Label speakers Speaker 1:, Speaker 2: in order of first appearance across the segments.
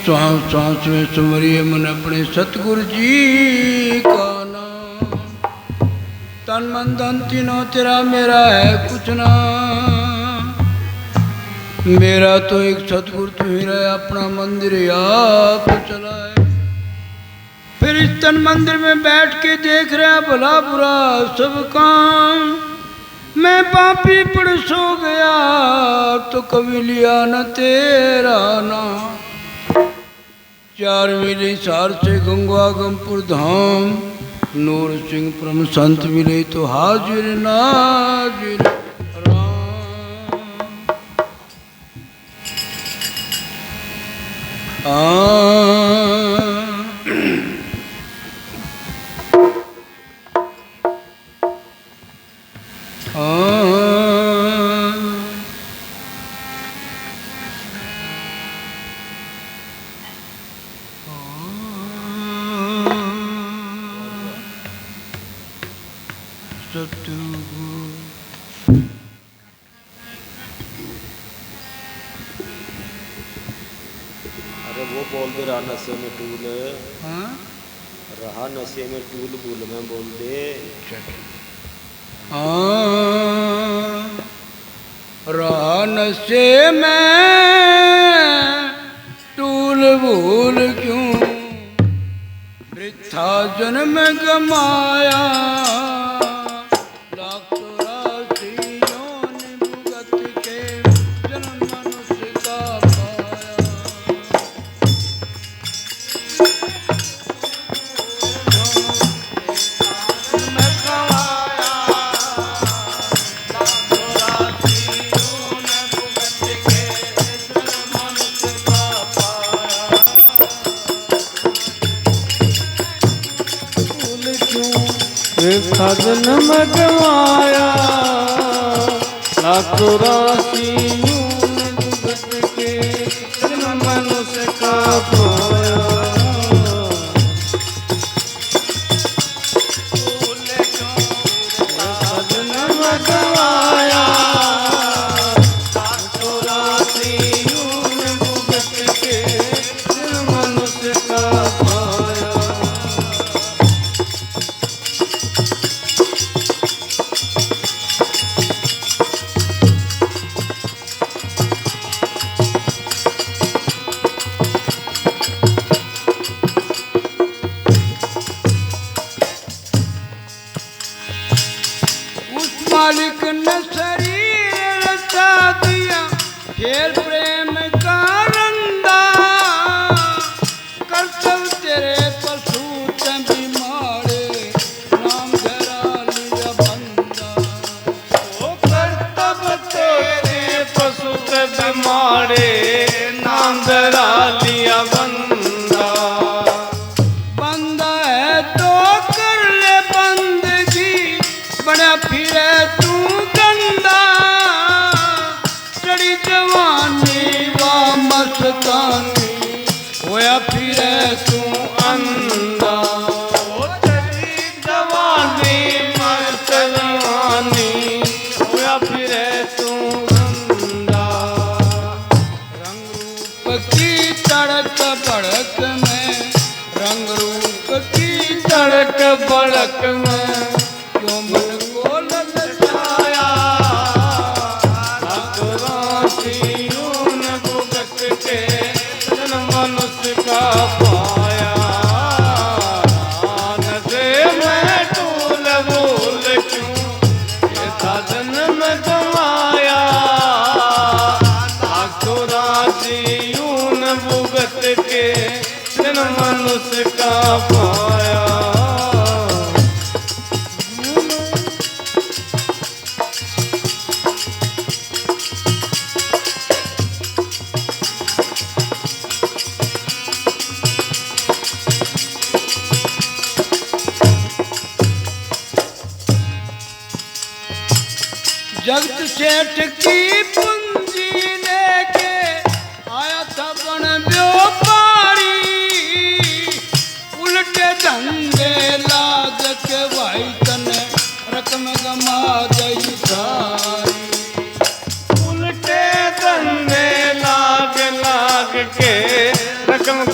Speaker 1: सांस सांस में सुमरिए मन अपने सतगुरु जी का नाम। तन मन धन तीनों तेरा, मेरा है कुछ ना। मेरा तो एक सतगुरु तू ही रहे, अपना मंदिर आप चलाए। फिर इस तन मंदिर में बैठ के देख रहा भला बुरा सब काम। मैं पापी पड़ सो गया तो कभी लिया न तेरा नाम। 4 मिले सार से गंगा गमपुर धाम। नूर सिंह परम संत मिले तो हाजिर नाजिर राम।
Speaker 2: अरे वो बोल दे रहा नशे में टूल। रहा नशे में टूल बोल में बोल दे।
Speaker 1: रहा नशे में टूल भूल क्यों, वृथा जन्म गमाया।
Speaker 3: जन्म गवाया लाखों राशियों में भुगत के जन्म मनुष्य का पाया। जन्म गवाया लाखों राशियों में भुगत के जन्म मनुष्य का पाया।
Speaker 1: मालिक ने शरीर रचा दिया, खेल प्रेम का रंदा। कर्तव्य तेरे पशु तभी मारे, नाम धरा लिया बंदा।
Speaker 3: ओ कर्तव्य तेरे पशु तभी मारे, नाम धरा लिया बंदा।
Speaker 1: बंदा है तो कर ले बंदगी, बड़ा फिरे तू गंदा। चढ़ी जवानी व मस्तानी, होया फिरे तू अंधा।
Speaker 3: चढ़ी जवानी मस्तानी, होया फिरे तू अंधा।
Speaker 1: रंग रूप की तड़क भड़क में, रंग रूप की
Speaker 3: तड़क भड़क में
Speaker 1: क्यों मन को ललचाया।
Speaker 3: लाखों राशियों ने भुगत के जन्म मनुष्य का पाया। नशे में टूल भूल क्यों, ये था जन्म गवाया। लाखों राशियों ने भुगत के जन्म मनुष्य का पाया।
Speaker 1: जगत सेठ की पूंजी लेके आया था बन व्यापारी। उल्टे धंधे लाद के भाई तने रकम गमा गई सारी।
Speaker 3: उल्टे धंधे लाग लाग के रकम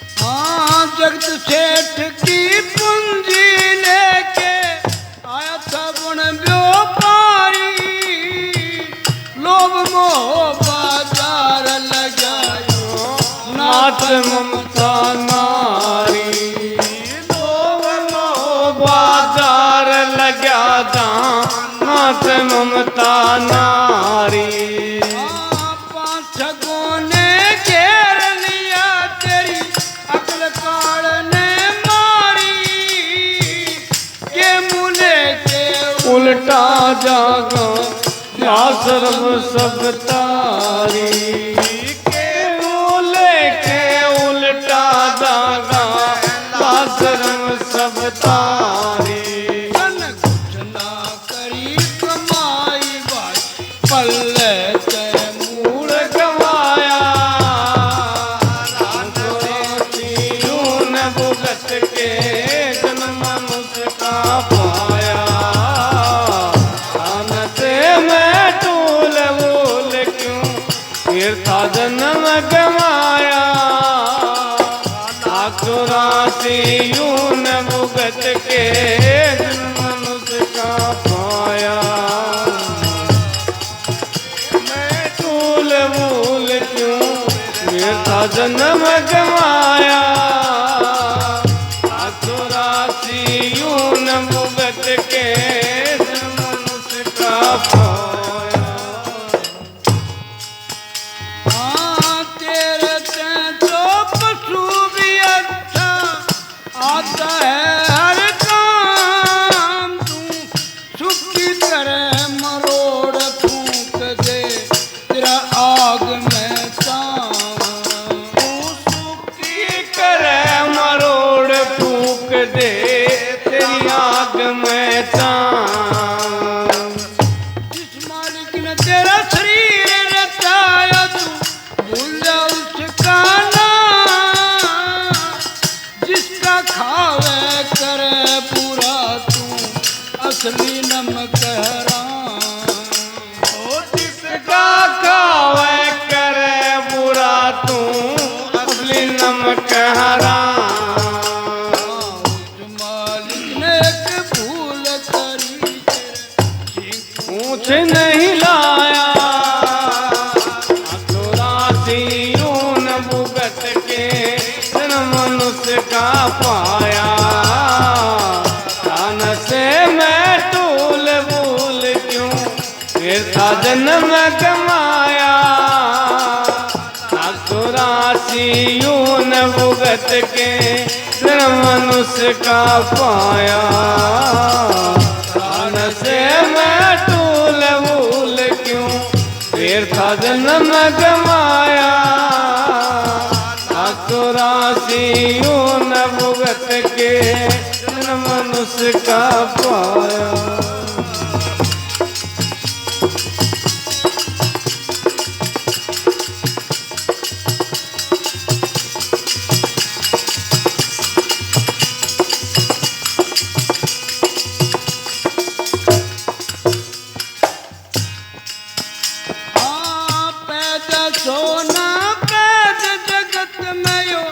Speaker 1: हाँ जगत सेठ की पूंजी लेके आया था बन व्यापारी, लोभ मोह बाजार लगायो
Speaker 3: नाथ ममता नारी, लोभ मोह बाजार लग्या था नाथ ममता नारी।
Speaker 1: पांच छगों ने घेर लिया तेरी अकल काल ने मारी, के मुले के
Speaker 3: उल्टा जागा आश्रम सब तारी, के बोले के उल्टा जागा आश्रम सब तारी।
Speaker 1: धन कुछ ना करी कमाई भाई पल्ले ते मूल
Speaker 3: गवाया यूं भुगत के जन्म मुझका पाया, से मैं टूल भूल क्यों फिर था जन्म गवाया। चौरासी यूं भुगत के जन्म मुझका पाया, मैं टूल भूल क्यों फिर था जन्म गवाया। चौरासी यूं भुगत के जन्म मुझका पाया।
Speaker 1: हाँ तेरे ते तो पशु भी अच्छा आता है हर काम, तू सुखी करे मरोड़ फूंक दे तेरा आग में ताम,
Speaker 3: सुखी करे मरोड़ फूक दे तेरी आग में चांद।
Speaker 1: जिस मालिक ने तेरा शरीर रचाया तू भूल जा उसका नाम, जिसका खावे करे पूरा तू असली नमक हराम।
Speaker 3: जिसका खावे करे बुरा तू असली नमक हराम।
Speaker 1: उस मालिक ने एक भूल करी तेरे
Speaker 3: पूछ नहीं लाया चौरासी यूं भुगत के जन्म मनुष्य का पाया। तान से मैं टूल भूल क्यों फिर था जन्म गमाया। चौरासी यूं भुगत के जन्म मनुष्य का पाया। तान से मैं टूल भूल क्यों फिर था जन्म गमाया। चौरासी यूं भुगत के जन्म मनुष्य का पाया।
Speaker 1: पैदा सोना पैद जगत में यो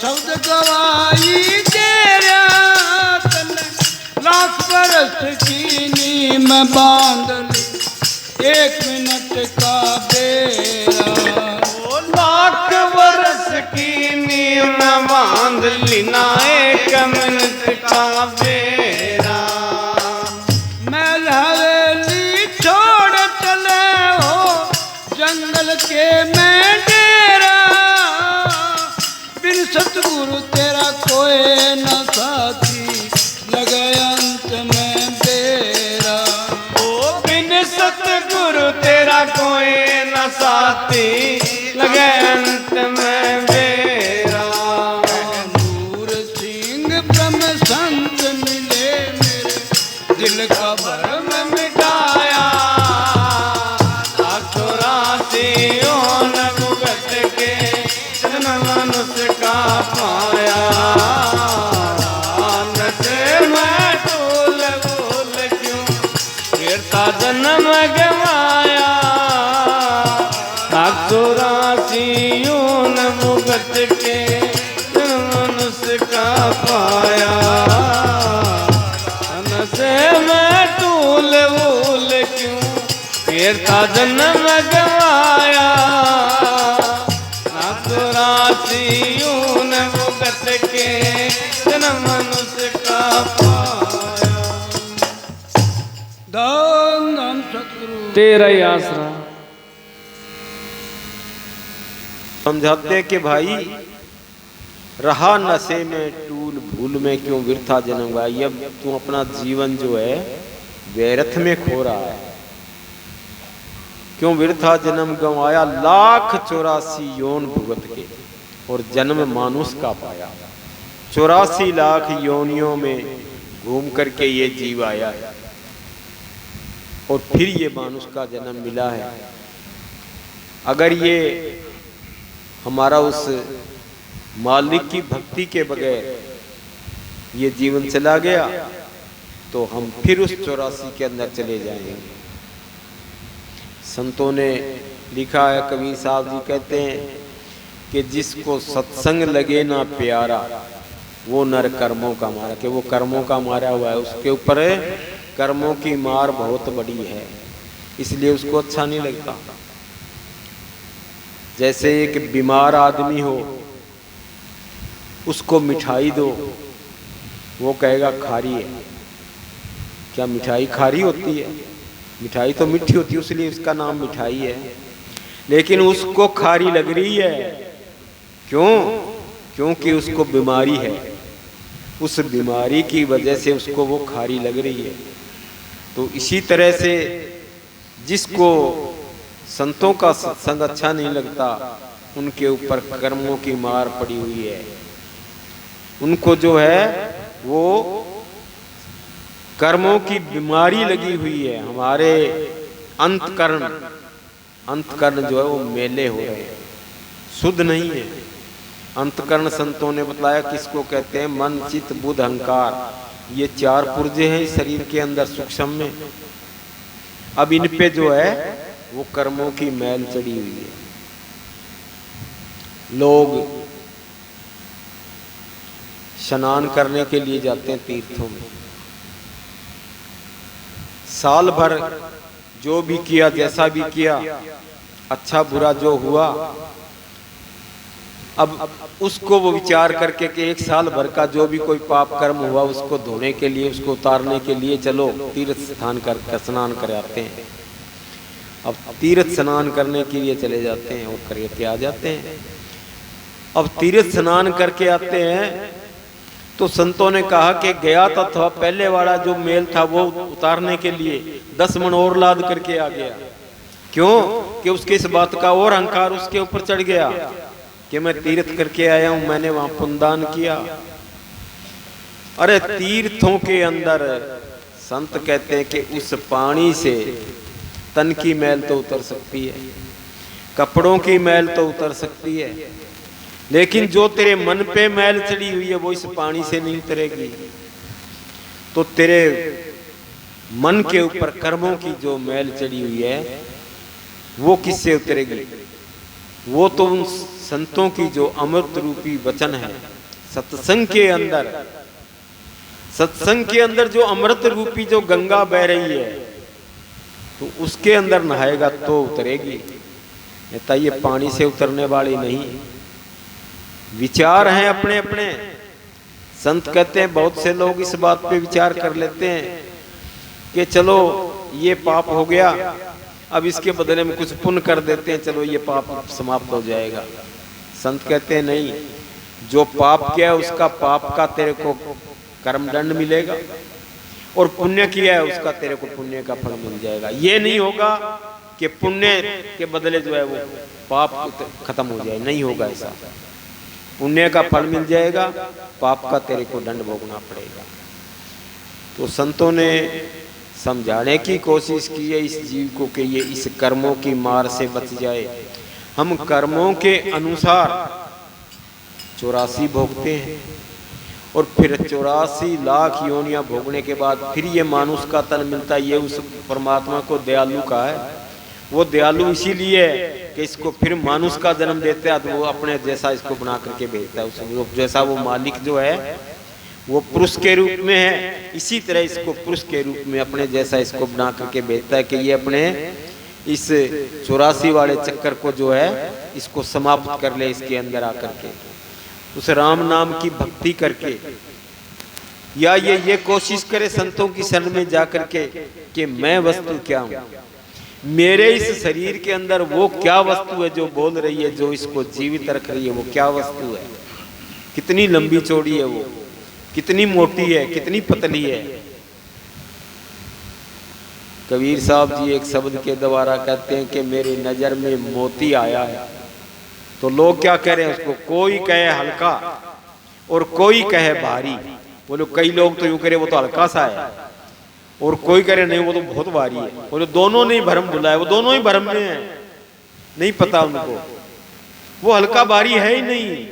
Speaker 1: शब्द गवाई तेरा तने, लाख बरस की नीम बांध ली एक मिनट का बेरा।
Speaker 3: लाख वर्ष की नीम बांध लिना एक मिनट का बेरा।
Speaker 1: महल हवेली छोड़ चले हो जंगल के में डेरा, बिन सतगुरु तेरा कोई न साथी लगे अंत में बेरा।
Speaker 3: ओ बिन सतगुरु तेरा कोई न साथी लगे अंत में बेरा।
Speaker 1: नूर सिंह ब्रह्म संत मिले मेरे दिल का भरम
Speaker 3: मिटाया। चौरासी यूं भुगत के जन्म मनुष्य का पाया। से मैं टूल भूल क्यों फिर था जन्म गवाया। पाया। धन से मैं टूल वूल क्यों फिर था जन्म गवाया। ना 84 यूं भुगत के जन्म मनुष्य का पाया।
Speaker 1: दान दान सतगुरु
Speaker 3: तेरा ही आसरा।
Speaker 2: समझाते कि भाई रहा नशे में टूल भूल में क्यों वृथा जन्म गया। अब तू अपना जीवन जो है व्यर्थ में खो रहा है, क्यों वृथा जन्म गंवाया। 1,84 योन भुगत के और जन्म मानुष का पाया। 84 लाख योनियों में घूम करके ये जीव आया है और फिर ये मानुष का जन्म मिला है। अगर ये हमारा उस मालिक की भक्ति के बगैर ये जीवन चला गया तो हम फिर उस 84 के अंदर चले जाएंगे। संतों ने लिखा है, कबीर साहब जी कहते हैं कि जिसको सत्संग लगे ना प्यारा वो नर कर्मों का मारा। कि वो कर्मों का मारा हुआ है, उसके ऊपर कर्मों की मार बहुत बड़ी है, इसलिए उसको अच्छा नहीं लगता। जैसे एक बीमार आदमी हो, उसको मिठाई दो, वो कहेगा खारी है। क्या मिठाई खारी होती है? मिठाई तो मीठी होती है, इसलिए उसका नाम मिठाई है। लेकिन उसको खारी लग रही है, क्यों? क्योंकि उसको बीमारी है, उस बीमारी की वजह से उसको वो खारी लग रही है। तो इसी तरह से जिसको संतों का सत्संग अच्छा नहीं लगता, उनके ऊपर कर्मों की मार पड़ी हुई है। उनको जो है वो कर्मों की बीमारी लगी हुई है। हमारे अंतकरण जो है वो मेले हो रहे हैं, शुद्ध नहीं है। अंतकरण संतों ने बताया किसको कहते हैं? मन, चित्त, बुद्ध, अहंकार। ये 4 पुर्जे हैं शरीर के अंदर सूक्ष्म में। अब इन पे जो है वो कर्मों की मैल चढ़ी हुई है। लोग स्नान करने के लिए जाते हैं तीर्थों में, साल भर जो भी किया, जैसा भी किया, अच्छा बुरा जो हुआ, अब उसको वो विचार करके कि एक साल भर का जो भी कोई पाप कर्म हुआ उसको धोने के लिए, उसको उतारने के लिए चलो तीर्थ स्थान कर स्नान कर आते हैं। अब तीर्थ स्नान करने के लिए चले जाते हैं और करके आ जाते हैं। अब तीर्थ स्नान करके आते हैं तो संतों ने कहा कि गया तो था पहले वाला जो मेल था वो उतारने के लिए 10 मन और लाद करके आ गया। क्यों? कि उसके इस बात का और अहंकार उसके ऊपर चढ़ गया कि मैं तीर्थ करके आया हूं, मैंने वहां पुण्यदान किया। अरे तीर्थों के अंदर संत कहते हैं कि उस पानी से तन की मैल तो उतर सकती है, कपड़ों की मैल तो उतर सकती है, लेकिन जो तेरे मन पे मैल चढ़ी हुई है वो इस पानी से नहीं उतरेगी। तो तेरे मन के ऊपर कर्मों की जो मैल चढ़ी हुई है वो किससे उतरेगी? वो तो उन संतों की जो अमृत रूपी वचन है, सत्संग के अंदर जो अमृत रूपी जो गंगा बह रही है तो उसके अंदर नहाएगा तो उतरेगी, नहीं तो ये पानी से उतरने वाली नहीं। विचार हैं अपने अपने। संत कहते हैं बहुत से लोग इस बात पे विचार कर लेते हैं कि चलो ये पाप हो गया, अब इसके बदले में कुछ पुण्य कर देते हैं, चलो ये पाप समाप्त हो जाएगा। संत कहते हैं नहीं, जो पाप किया है उसका पाप का तेरे को कर्मदंड मिलेगा और पुण्य किया है उसका तेरे को पुण्य का फल मिल जाएगा। ये नहीं होगा कि पुण्य के बदले जो है वो पाप खत्म हो जाए, नहीं होगा ऐसा। पुण्य का फल मिल जाएगा, पाप का तेरे को दंड भोगना पड़ेगा। तो संतों ने समझाने की कोशिश की है इस जीव को कि ये इस कर्मों की मार से बच जाए। हम कर्मों के अनुसार 84 भोगते हैं और फिर 84 लाख योनियां भोगने के बाद फिर ये मानुष का तन मिलता है। ये उस परमात्मा को दयालु का है, वो दयालु इसीलिए है कि इसको फिर मानुष का जन्म देता है तो वो अपने जैसा इसको बना करके भेजता है। उस जैसा वो मालिक जो है वो पुरुष के रूप में है, इसी तरह इसको पुरुष के रूप में अपने जैसा इसको बना करके भेजता है कि ये अपने इस 84 वाले चक्कर को जो है इसको समाप्त कर ले इसके अंदर आकर के, उस राम नाम की भक्ति करके, या ये कोशिश करे संतों की शरण में जाकर के कि मैं वस्तु क्या हूँ, मेरे इस शरीर के अंदर वो क्या वस्तु है जो बोल रही है, जो इसको जीवित रख रही है, वो क्या वस्तु है, कितनी लंबी चौड़ी है, वो कितनी मोटी है, कितनी पतली है। कबीर साहब जी एक शब्द के द्वारा कहते हैं कि मेरी नजर में मोती आया है, तो लोग क्या कह रहे हैं उसको, कोई कहे हल्का और कोई कहे भारी। बोलो कई लोग तो यूं कह रहे वो तो हल्का सा है, और कोई कह रहे नहीं वो तो बहुत भारी है। बोलो दोनों ने भ्रम बुलाया, वो दोनों ही भ्रम में है, नहीं पता उनको, वो हल्का भारी है ही नहीं।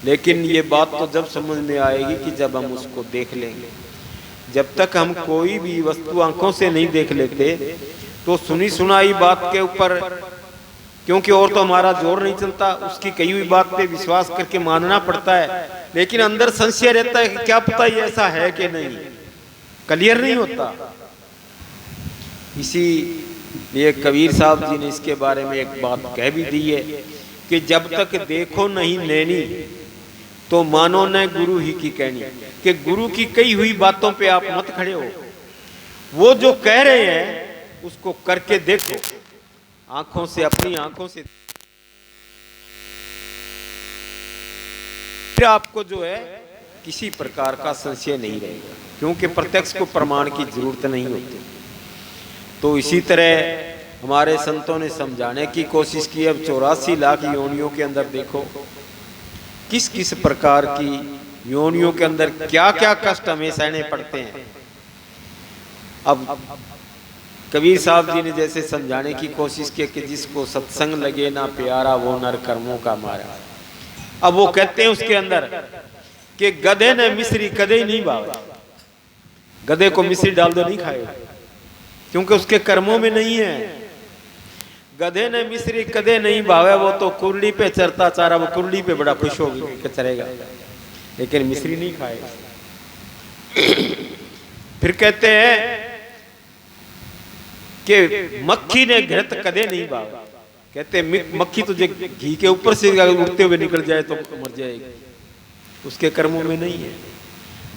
Speaker 2: लेकिन ये बात तो जब समझ में आएगी कि जब हम उसको देख लेंगे। जब तक हम कोई भी वस्तु आंखों से नहीं देख लेते तो सुनी सुनाई बात के ऊपर, क्योंकि और तो हमारा जोर नहीं चलता, उसकी कही हुई बात पे विश्वास करके मानना पड़ता है, लेकिन अंदर संशय रहता है कि क्या पता ये ऐसा है कि नहीं, क्लियर नहीं होता। इसीलिए कबीर साहब जी ने इसके बारे में एक बात कह भी दी है कि जब तक देखो नहीं नैनी तो मानो न गुरु ही की कहनी, कि गुरु की कही हुई बातों पे आप मत खड़े हो, वो जो कह रहे हैं उसको करके देखो, आंखों से, अपनी आंखों से, फिर आपको जो है किसी प्रकार का संशय नहीं रहेगा, क्योंकि प्रत्यक्ष को प्रमाण की जरूरत नहीं होती। तो इसी तरह हमारे संतों ने समझाने की कोशिश की। अब 84 लाख योनियों के अंदर देखो किस किस प्रकार की योनियों के अंदर क्या क्या कष्ट हमें सहने पड़ते हैं। अब कबीर साहब जी ने जैसे समझाने की कोशिश की कि जिसको सत्संग लगे ना प्यारा वो नर कर्मों का मारा। अब वो कहते हैं उसके अंदर कि गधे ने मिश्री कदे ही नहीं भावा, गधे को मिश्री डाल दो नहीं खाएगा, क्योंकि उसके कर्मों में नहीं है। गधे ने मिश्री कदे नहीं भावे, वो तो कुर्ली पे चरता चारा, वो कुर्ली पे बड़ा खुश हो चरेगा, लेकिन मिश्री नहीं खाएगा। फिर कहते हैं कि मक्खी ने घृत कदे नहीं भावा, कहते मक्खी तुझे घी के ऊपर से उड़ते हुए निकल जाए तो मर जाएगी, उसके कर्मों में नहीं है।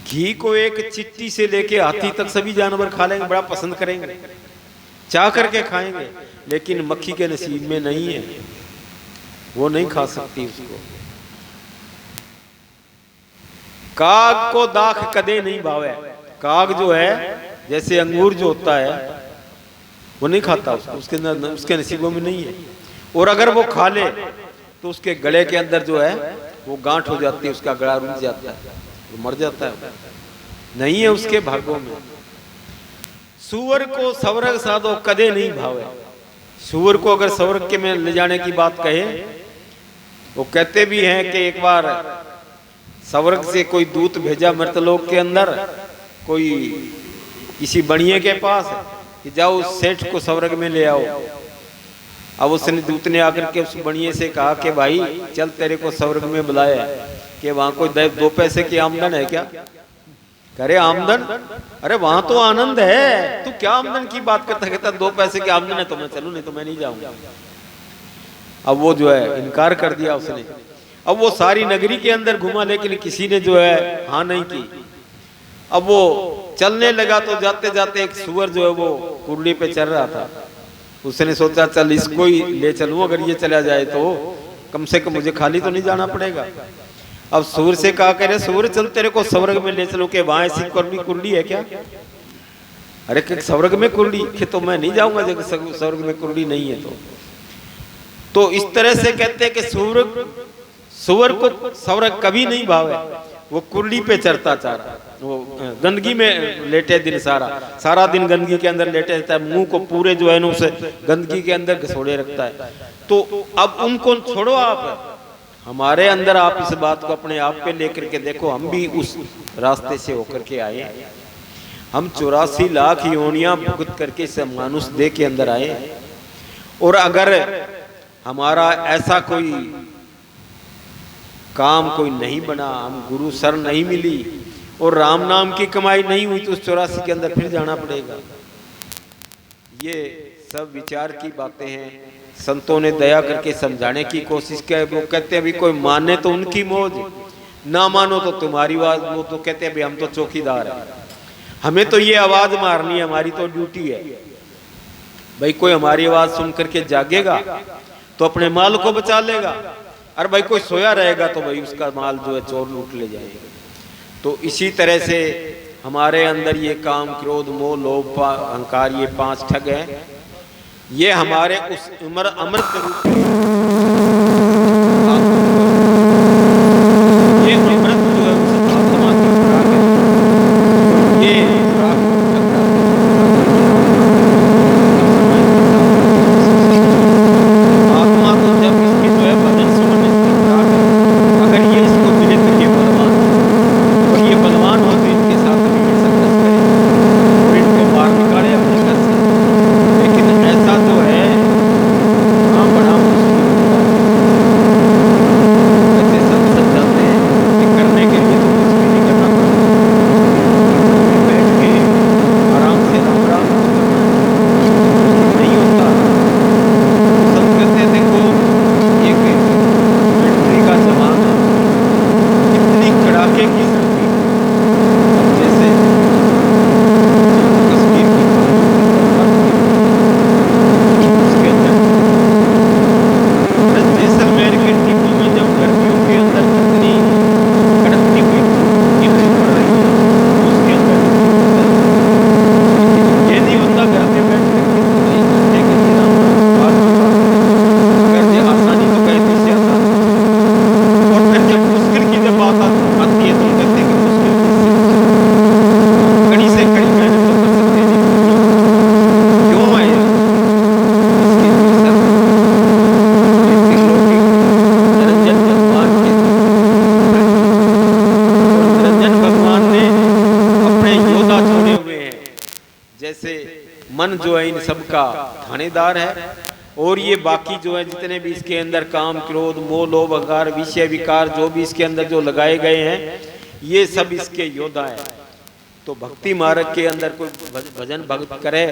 Speaker 2: घी को एक चिट्टी से लेके हाथी तक सभी जानवर खा लेंगे, बड़ा पसंद करेंगे, चाह करके खाएंगे, लेकिन मक्खी के नसीब में नहीं है, वो नहीं खा सकती उसको। काग को दाख कदे नहीं भावे, काग जो है जैसे अंगूर जो होता है वो नहीं खाता उसको, उसके नसीबों में नहीं है। और अगर वो खा ले तो उसके गले के अंदर जो है वो गांठ हो जाती है, उसका गला रुक जाता है, वो मर जाता है, नहीं है उसके भागों में। सुअर को सवर्ग साधो कदे नहीं भावे, सुअर को अगर स्वर्ग के में ले जाने की बात कहे, वो कहते भी हैं कि एक बार स्वर्ग से कोई दूत भेजा मर्तलोक के अंदर, कोई किसी बनिए के पास कि जाओ उस सेठ को स्वर्ग में ले आओ। अब उसने दूत ने आकर के उस बनिए से कहा कि भाई चल तेरे को स्वर्ग में बुलाया कि वहां कोई 2 पैसे की आमदन है क्या? करे आमदन, अरे वहां तो आनंद है, तू क्या आमदन की बात करता, कहता 2 पैसे की आमदन है तो मैं चलूं, नहीं तो मैं नहीं जाऊंगा। अब वो जो है इनकार कर दिया उसने। अब वो सारी नगरी के अंदर घुमा, लेकिन किसी ने जो है हाँ नहीं की। अब वो चलने लगा तो जाते जाते एक सुअर जो है वो कुर्ली पे चल रहा था, उसने सोचा चल इसको ही ले चलूं, अगर ये चला जाए तो कम से कम मुझे खाली तो नहीं जाना पड़ेगा। अब सूर से कहा करे सूर चल तेरे को स्वर्ग में ले चलो, के वहां ऐसी कुंडली है क्या? अरे स्वर्ग में कुंडली कि तो मैं नहीं जाऊंगा जब स्वर्ग में कुंडली नहीं है तो इस तरह से कहते हैं कि सुअर को स्वर्ग कभी नहीं भावे, वो कुंडली पे चरता चारा, वो गंदगी में लेटे दिन सारा दिन गंदगी के अंदर लेटे रहता है, मुंह को पूरे जो है ना उसे गंदगी के अंदर घसोड़े रखता है। तो अब उनको छोड़ो, आप हमारे अंदर आप इस बात को अपने आप पे लेकर के देखो, हम भी उस रास्ते से होकर के आए, हम 84 लाख योनियां भुगत करके इस मानुष देह के अंदर आए, और अगर हमारा ऐसा कोई काम कोई नहीं बना, हम गुरु सर नहीं मिली और राम नाम की कमाई नहीं हुई, तो उस 84 के अंदर फिर जाना पड़ेगा। ये सब विचार की बातें हैं। संतों ने दया करके समझाने की कोशिश की। वो कहते हैं अभी कोई माने तो उनकी मौज, ना मानो तो तुम्हारी आवाज। वो तो कहते हैं भाई हम तो चौकीदार हैं, हमें तो ये आवाज मारनी है, हमारी तो ड्यूटी है। भाई कोई हमारी आवाज सुन करके जागेगा तो अपने माल को बचा लेगा, और भाई कोई सोया रहेगा तो भाई उसका माल जो है चोर लूट ले जाएगा। तो इसी तरह से हमारे अंदर ये काम, क्रोध, मोह, लोभ, अहंकार, ये 5 ठग हैं। ये हमारे उस अमृत रूप ये अमृत जो है उस आत्मा की खुराक है। ये आत्मा तो जब इसकी जो है भजन सुमन इसकी खुराक है, अगर ये इसको मिले तो ये बलवान, और ये बलवान हो तो इनके साथ भी ये संघर्ष करे और इनको मार निकाले अपने घर से। लेकिन ऐसा तो है, हाँ, बड़ा मुश्किल होता है। ऐसे सब समझाते हैं कि करने के लिए तो कुछ भी नहीं करना पड़ता, बैठ के आराम से राम राम नहीं होता। सब कहते हैं देखो एक मिलिट्री का जवान है, इतनी कड़ाके की सर्दी, अब जैसे कश्मीर की उसके अंदर जैसलमेर के टीमों में जब गर्मियों के अंदर कितनी कड़कती हुई गिरनी पड़ रही है, उसके अंदर ये नहीं होता घर में बैठ करके अगर ये आसानी तो कहते से आसान, और फिर जब मुश्किल की जब बात आती है तो कहते हैं कि मुश्किल कड़ी से कड़ी मेहनत तो कर सकते हैं, क्यों है इसके निरंजन भगवान के, और निरंजन भगवान ने अपने योद्धा छोड़े हुए हैं। जैसे मन जो है इन सबका थानेदार है, और ये बाकी जो है जितने भी इसके अंदर काम, क्रोध, मोह, लोभ, अहंकार, विषय विकार जो भी इसके अंदर जो लगाए गए हैं, ये सब इसके योद्धा है। तो भक्ति मार्ग के अंदर कोई भजन भक्त करे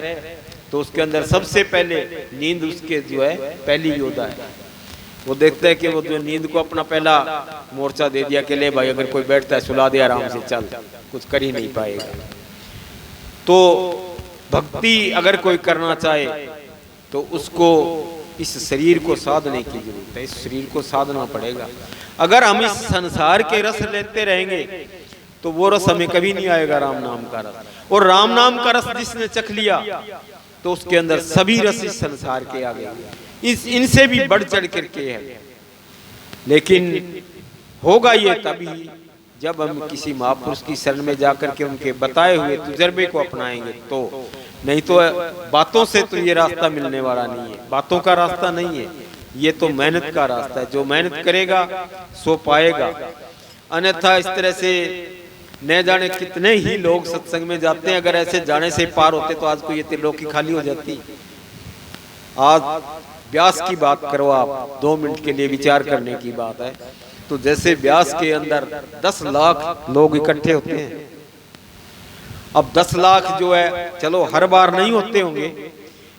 Speaker 2: तो उसके अंदर सबसे पहले नींद उसके जो है पहली योद्धा है। वो देखते हैं कि वो जो नींद को अपना पहला मोर्चा दे दिया कि ले भाई अगर कोई बैठता है सुला दे आराम से, चल, कुछ कर ही नहीं पाएगा। तो भक्ति अगर कोई करना चाहे तो उसको इस शरीर को साधने की जरूरत है, इस शरीर को साधना पड़ेगा। अगर हम इस संसार के रस लेते रहेंगे तो वो रस हमें कभी नहीं आएगा, राम नाम का रस। और राम नाम का रस जिसने चख लिया तो उसके अंदर सभी रस इस संसार के आ गए, इस इनसे भी बढ़ चढ़ करके है। लेकिन होगा ये तभी जब हम किसी महापुरुष की शरण में जाकर के उनके बताए हुए तजुर्बे को अपनाएंगे, तो नहीं तो बातों से तो ये रास्ता मिलने वाला नहीं है, बातों का रास्ता नहीं है, ये तो मेहनत का रास्ता है। जो मेहनत करेगा सो पाएगा। अन्यथा इस तरह से न जाने कितने ही लोग सत्संग में जाते हैं, अगर ऐसे जाने से पार होते तो आज को ये त्रिलोकी खाली हो जाती। आज व्यास की बात करो आप, 2 मिनट के लिए विचार करने की बात है, तो जैसे व्यास के अंदर 10 लाख लोग इकट्ठे होते हैं। अब 10 लाख जो है चलो हर बार नहीं होते होंगे,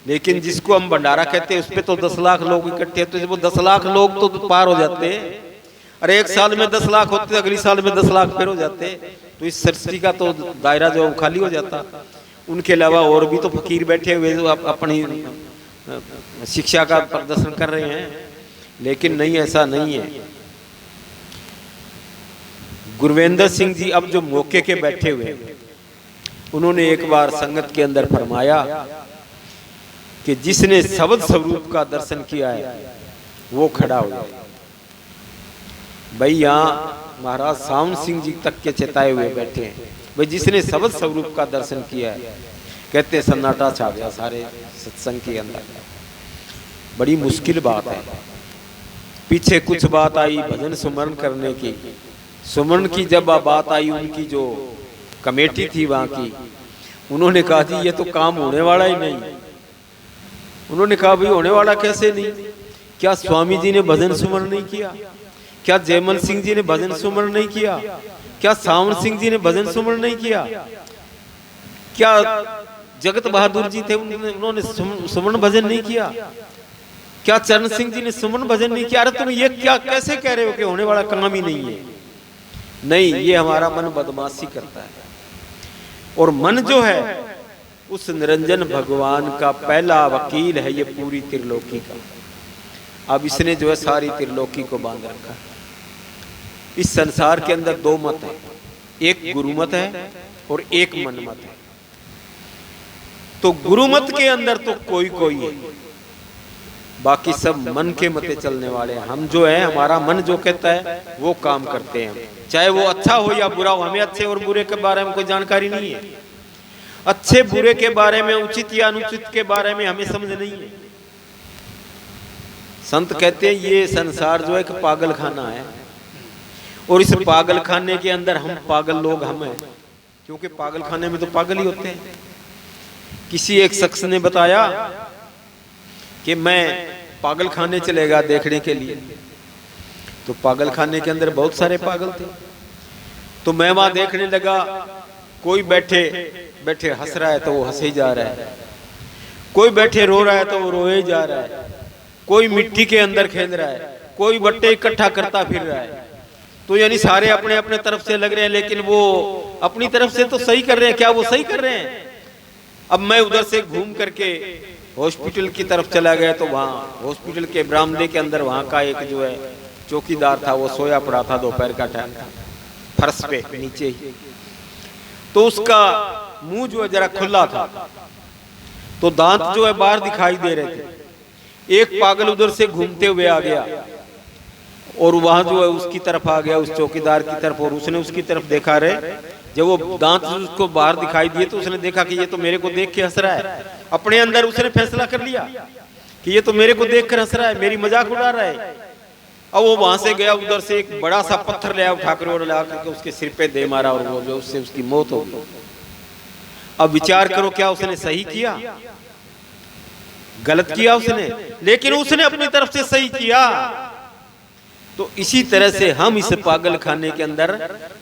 Speaker 2: लेकिन जिसको हम भंडारा कहते हैं उस पर तो 10 लाख लोग इकट्ठे होते हैं, वो 10 लाख लोग तो पार हो जाते हैं। अरे एक साल में 10 लाख होते, अगली साल में 10 लाख फिर हो जाते, तो इस सृष्टि का तो दायरा जो खाली हो जाता। उनके अलावा और भी तो फकीर बैठे हुए जो अपनी शिक्षा का प्रदर्शन कर रहे हैं, लेकिन नहीं, ऐसा नहीं है। गुरविंदर सिंह जी अब जो मौके के बैठे हुए हैं, उन्होंने एक बार संगत के अंदर फरमाया कि जिसने शब्द स्वरूप का दर्शन किया है वो खड़ा हो जाए। भाई यहाँ महाराज सावन सिंह जी तक के चेताए हुए बैठे हैं, भाई जिसने शब्द स्वरूप का दर्शन किया है, कहते सन्नाटा छा गया सारे सत्संग के अंदर। बड़ी मुश्किल बात है। पीछे कुछ बात आई भजन सुमरण करने की, सुमरण की जब बात आई, उनकी जो कमेटी थी वहां की, उन्होंने कहा जी ये तो काम होने वाला ही नहीं, उन्होंने कहा भाई होने वाला कैसे नहीं? क्या स्वामी जी ने भजन सुमरण नहीं किया? क्या जयमल सिंह जी ने भजन सुमरण नहीं किया? क्या सावन सिंह जी ने भजन सुमरण नहीं किया? क्या जगत बहादुर जी थे उन्होंने सुमरण भजन नहीं किया? क्या चरण सिंह जी ने सुमरण भजन नहीं किया? अरे तुम ये क्या कैसे कह रहे हो कि होने वाला काम ही नहीं है? नहीं, ये हमारा मन बदमाशी करता है। और मन जो है उस निरंजन भगवान का पहला वकील है, ये पूरी त्रिलोकी का। अब इसने जो है सारी त्रिलोकी को बांध रखा है। इस संसार के अंदर दो मत है, एक गुरु मत है और एक मन मत है। तो गुरु मत के अंदर तो कोई कोई है, बाकी सब मन के मते चलने वाले हैं। हम जो है, हमारा मन जो कहता है वो काम करते हैं, चाहे वो अच्छा हो या बुरा हो। हमें अच्छे और बुरे के बारे में कोई जानकारी नहीं है। अच्छे बुरे के बारे में, उचित या अनुचित के बारे में हमें समझ नहीं है। संत कहते हैं ये संसार जो है एक पागल खाना है, और इस पागल खाने के अंदर हम पागल लोग हम हैं, क्योंकि पागल खाने में तो पागल ही होते हैं। किसी एक शख्स ने बताया कि मैं पागल खाने चलेगा देखने के लिए, तो पागल खाने के अंदर बहुत सारे पागल थे। तो मैं वहां देखने लगा, कोई बैठे बैठे हंस रहा है तो वो हंसे जा रहा है, कोई बैठे रो रहा है तो वो रोए जा रहा है, कोई मिट्टी के अंदर खेल रहा है, कोई बट्टे इकट्ठा करता फिर रहा है। तो यानी सारे अपने अपने तरफ से लग रहे हैं, लेकिन वो अपनी तरफ से तो सही कर रहे हैं। क्या वो सही कर रहे हैं? अब मैं उधर से घूम करके हॉस्पिटल की तरफ चला गया, तो वहाँ हॉस्पिटल के बरामदे के अंदर वहाँ का एक जो है चौकीदार था, वो सोया पड़ा था, दोपहर का टाइम था, फर्श पे नीचे ही। तो उसका मुंह जो है जरा खुला था, तो दांत जो है बाहर दिखाई दे रहे थे। एक पागल उधर से घूमते हुए आ गया और वहां जो है उसकी तरफ आ गया, उस चौकीदार की तरफ, और उसने उसकी तरफ देखा। रहे जब वो दांत उसको बाहर दिखाई दिए तो उसने देखा कि ये तो मेरे को देख के हंस रहा है। अपने अंदर उसने फैसला कर लिया कि ये तो मेरे को देख कर हंस रहा है, मेरी मजाक उड़ा रहा है। अब वो वहां से गया, उधर से एक बड़ा सा पत्थर ले आया उठाकर और ला करके उसके सिर पे दे मारा, और वो जो उससे उसकी मौत हो गई। अब विचार करो, क्या उसने सही किया? गलत किया उसने, लेकिन उसने अपनी तरफ से सही किया। तो इसी तरह से हम इस पागल खाने के अंदर,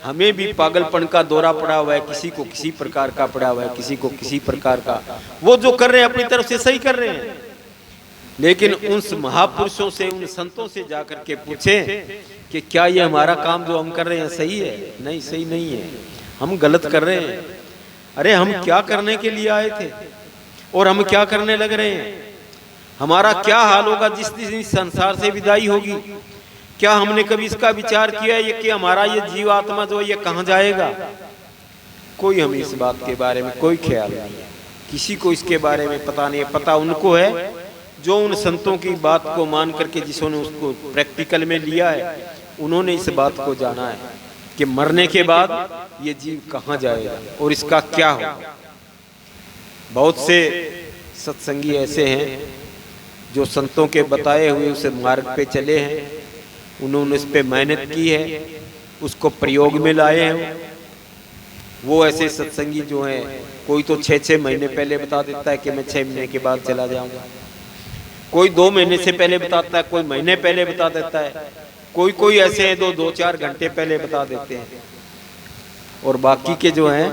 Speaker 2: हमें भी पागलपन का दौरा पड़ा हुआ है, किसी को किसी प्रकार का पड़ा हुआ है, किसी को किसी प्रकार का। वो जो कर रहे हैं अपनी तरफ से सही कर रहे हैं, लेकिन उन महापुरुषों से, उन संतों से जाकर के पूछें कि क्या ये हमारा काम जो हम कर रहे हैं सही है? नहीं, सही नहीं है, हम गलत कर रहे हैं। अरे हम क्या करने के लिए आए थे और हम क्या करने लग रहे हैं? हमारा क्या हाल होगा जिस दिन संसार से विदाई होगी? क्या हमने कभी इसका विचार किया है कि हमारा ये जीव आत्मा जो है ये कहाँ जाएगा? कोई हमें इस बात के बारे में कोई ख्याल नहीं है, किसी को इसके बारे में पता नहीं है। पता उनको है जो उन संतों की बात को मान करके, जिन्होंने उसको प्रैक्टिकल में लिया है, उन्होंने इस बात को जाना है कि मरने के बाद ये जीव कहाँ जाएगा और इसका क्या होगा। बहुत से सत्संगी ऐसे हैं जो संतों के बताए हुए उस मार्ग पे चले हैं, उन्होंने इस पे मेहनत की है, उसको प्रयोग में लाए हैं। वो ऐसे सत्संगी जो हैं, कोई तो 6-6 महीने पहले बता देता है कि मैं 6 महीने के बाद चला जाऊंगा, कोई 2 महीने से पहले बताता है, कोई महीने पहले बता देता है, कोई ऐसे हैं 2-4 घंटे पहले बता देते हैं। और बाकी के जो हैं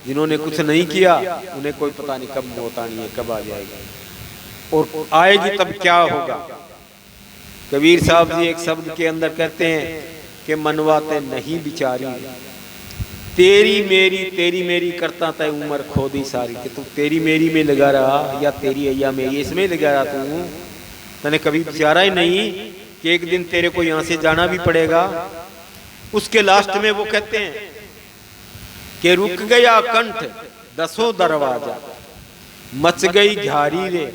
Speaker 2: जिन्होंने कुछ नहीं किया, उन्हें कोई पता नहीं कब मौत आनी है, कब आ जाएगी और आएगी तब क्या होगा। कबीर साहब जी एक शब्द के अंदर कहते हैं कि मनवाते नहीं बिचारी, तेरी मेरी करता तय उम्र खो दी सारी। कि तू तेरी मेरी में लगा रहा या तेरी अय्या में, इसमें लगा रहा तू, तूने कभी विचारा ही नहीं कि एक दिन तेरे को यहाँ से जाना भी पड़ेगा। उसके लास्ट में वो कहते हैं कि रुक गया कंठ 10 दरवाजा, मच गई झारी रे,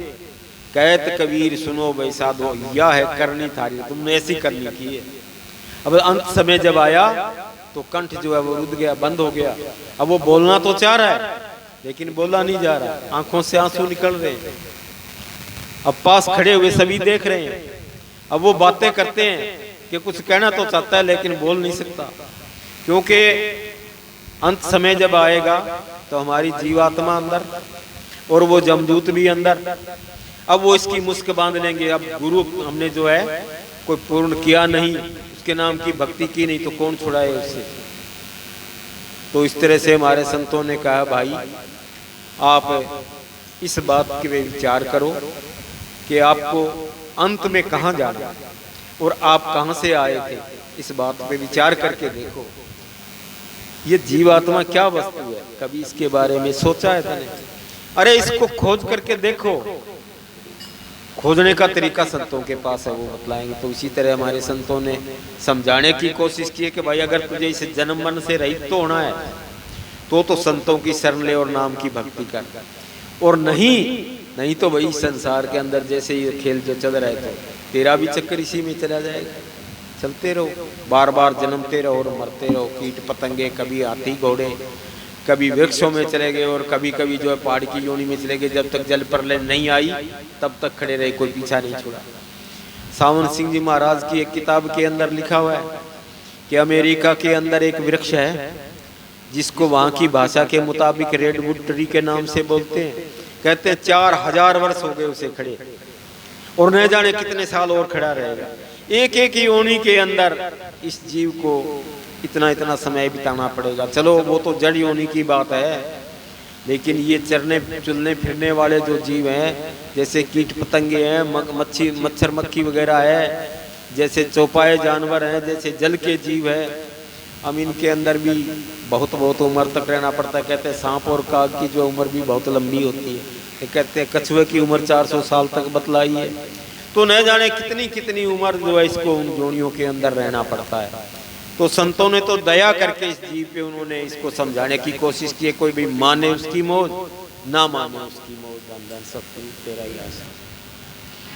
Speaker 2: कहत कबीर सुनो भाई साधो, यह है करनी थारी, तुमने ऐसी करनी की है। अब अंत समय जब आया तो कंठ जो है वो रुक गया, बंद हो गया। अब वो बोलना तो चाह रहा है लेकिन बोला नहीं जा रहा, आंखों से आंसू निकल रहे हैं। अब पास खड़े हुए सभी देख रहे हैं। अब वो बातें करते हैं कि कुछ कहना तो चाहता है लेकिन बोल नहीं सकता, क्योंकि अंत समय जब आएगा तो हमारी जीवात्मा अंदर और वो जमदूत भी अंदर। अब वो इसकी मुस्क बांध लेंगे। अब गुरु हमने जो है कोई पूर्ण किया नहीं, उसके नाम की भक्ति की नहीं, तो कौन छुड़ाए उससे। तो इस तरह से हमारे संतों ने कहा भाई आप इस बात के विचार करो कि आपको अंत में कहाँ जाना और आप कहाँ से आए थे, इस बात पे विचार करके देखो। ये जीवात्मा क्या वस्तु है, कभी इसके बारे में सोचा है तूने? अरे इसको खोज करके देखो। खोजने का तरीका संतों के पास है, वो बतलाएंगे। तो इसी तरह हमारे संतों ने समझाने की कोशिश की है कि भाई अगर तुझे इस जन्म मन से रहित तो होना है तो संतों की शरण ले और नाम की भक्ति कर, और नहीं तो वही संसार के अंदर जैसे ये खेल जो चल रहे थे, तेरा भी चक्कर इसी में चला जाएगा। चलते रहो, बार बार जन्मते रहो और मरते रहो। कीट पतंगे, कभी हाथी घोड़े, कभी वृक्षों में चले गए और कभी कभी जो है पहाड़ की योनि में चले गए। जब तक जल प्रलय नहीं आई तब तक खड़े रहे, कोई पीछा नहीं छोड़ा। सावन सिंह जी महाराज की एक किताब के अंदर लिखा हुआ है कि अमेरिका के अंदर एक वृक्ष है जिसको वहाँ की भाषा के मुताबिक रेडवुड ट्री के नाम से बोलते हैं। कहते हैं 4000 वर्ष हो गए उसे खड़े, और न जाने कितने साल और खड़ा रहेगा। एक एक योनि के अंदर इस जीव को इतना समय बिताना पड़ेगा। चलो वो तो जड़ योनि की बात है, लेकिन ये चरने चुलने फिरने वाले जो जीव हैं, जैसे कीट पतंगे हैं, मच्छर मक्खी वगैरह है, जैसे चौपाए जानवर हैं, जैसे जल के जीव है, हम इनके अंदर भी बहुत उम्र तक रहना पड़ता है। कहते हैं सांप और काग की जो उम्र भी बहुत लंबी होती है। कहते हैं कछुए की उम्र 400 साल तक बतलाई है। तो न जाने कितनी उम्र जो है इसको उन जोड़ियों के अंदर रहना पड़ता है। तो संतों ने तो दया करके इस जीव पे उन्होंने इसको समझाने की कोशिश की है। कोई भी माने उसकी मौज, ना माने उसकी मौज। धन सतगुरु तेरा ही आशीष।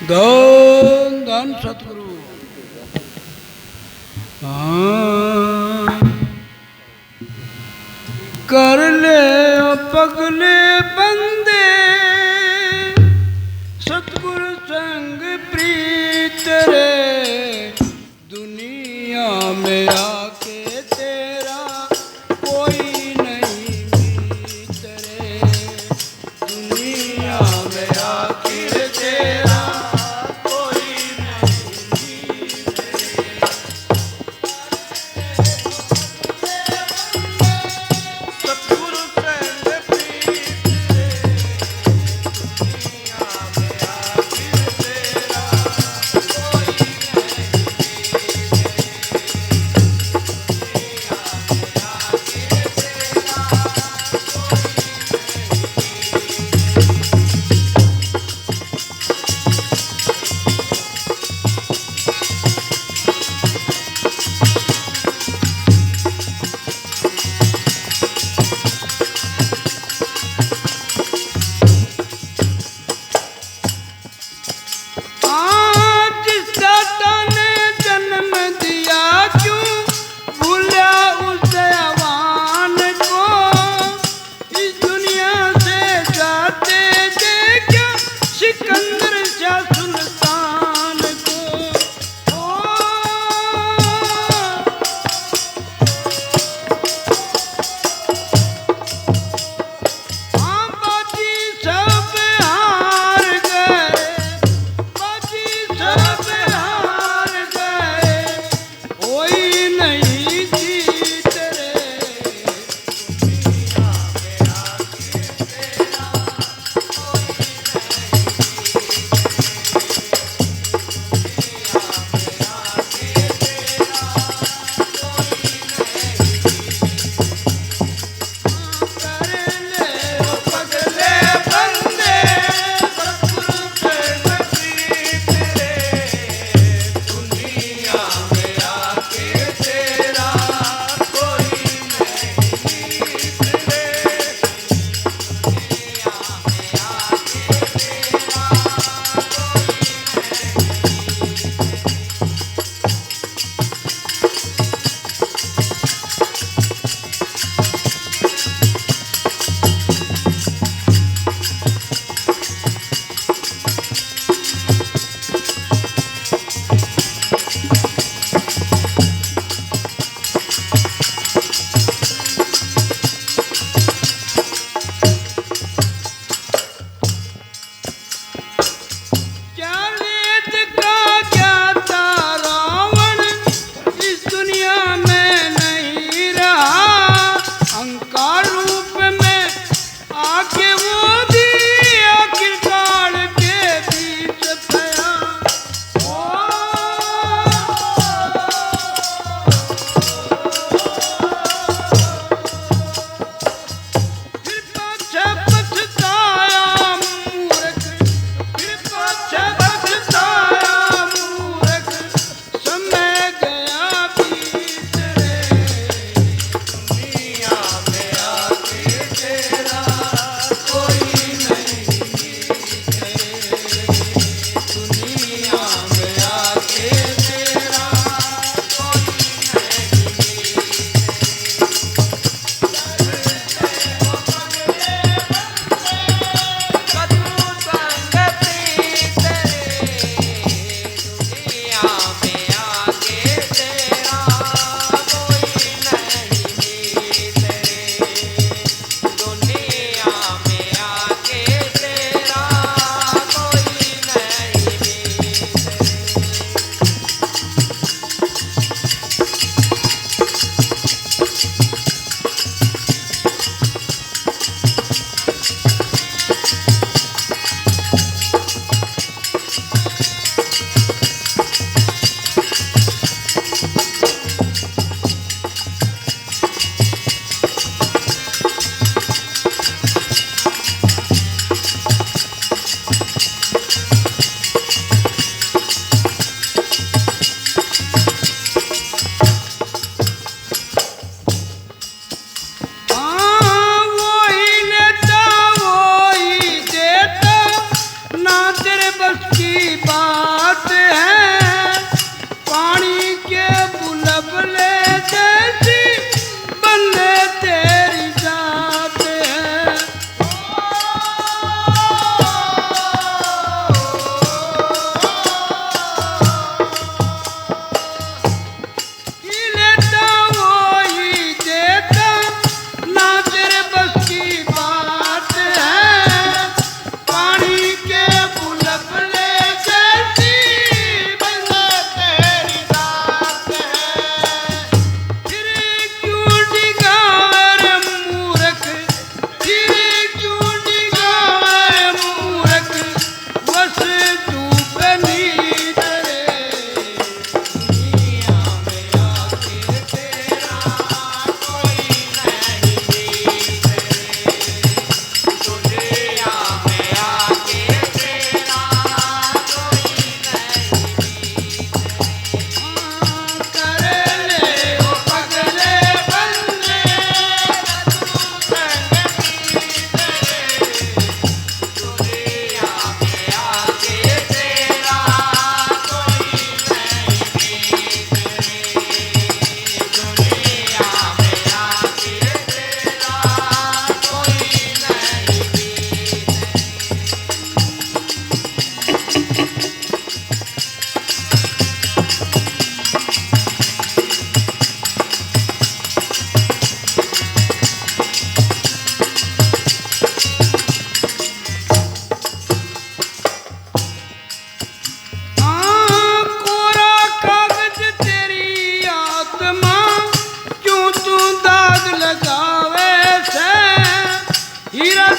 Speaker 1: धन सतगुरु। कर ले पगले बंदे सतगुरु संग प्रीत रे, दुनिया में आके तेरा कोई नहीं मीत रे, दुनिया में आके तेरा कोई नहीं मीत रे। सतगुरु संग प्रीत रे, दुनिया में आके तेरा कोई नहीं मीत रे।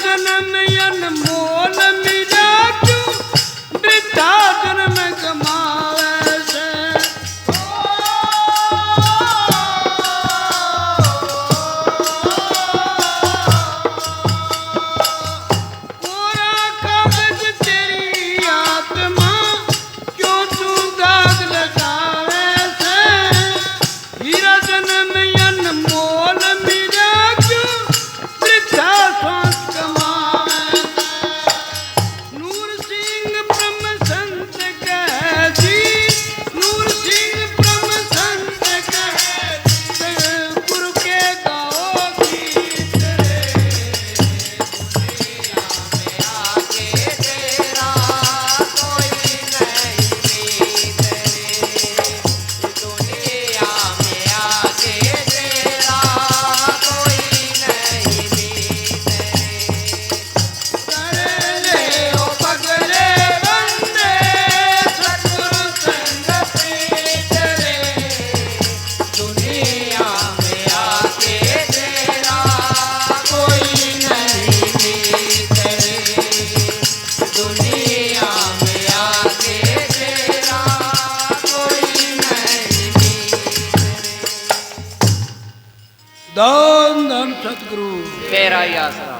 Speaker 1: जन्म अनमोल मिला क्यों वृद्धा जन्म कमावे से। कोरा कागज तेरी आत्मा क्यों तू दाग लगावे से। हीरा जन्म अनमोल मिला क्यों वृद्धा श्वास कमावे से। नूर सिंह ब्रह्म संत कह जी, नूर सिंह ब्रह्म संत कह गुरु के गाओ गीत रे। करे ले ओ पगले बंदे सतगुरु संग प्रीत रे। दुनिया में आके तेरा कोई नहीं मीत रे। दुनिया में आके तेरा कोई नहीं मीत रे। धन धन सतगुरु
Speaker 3: तेरा ही आसरा।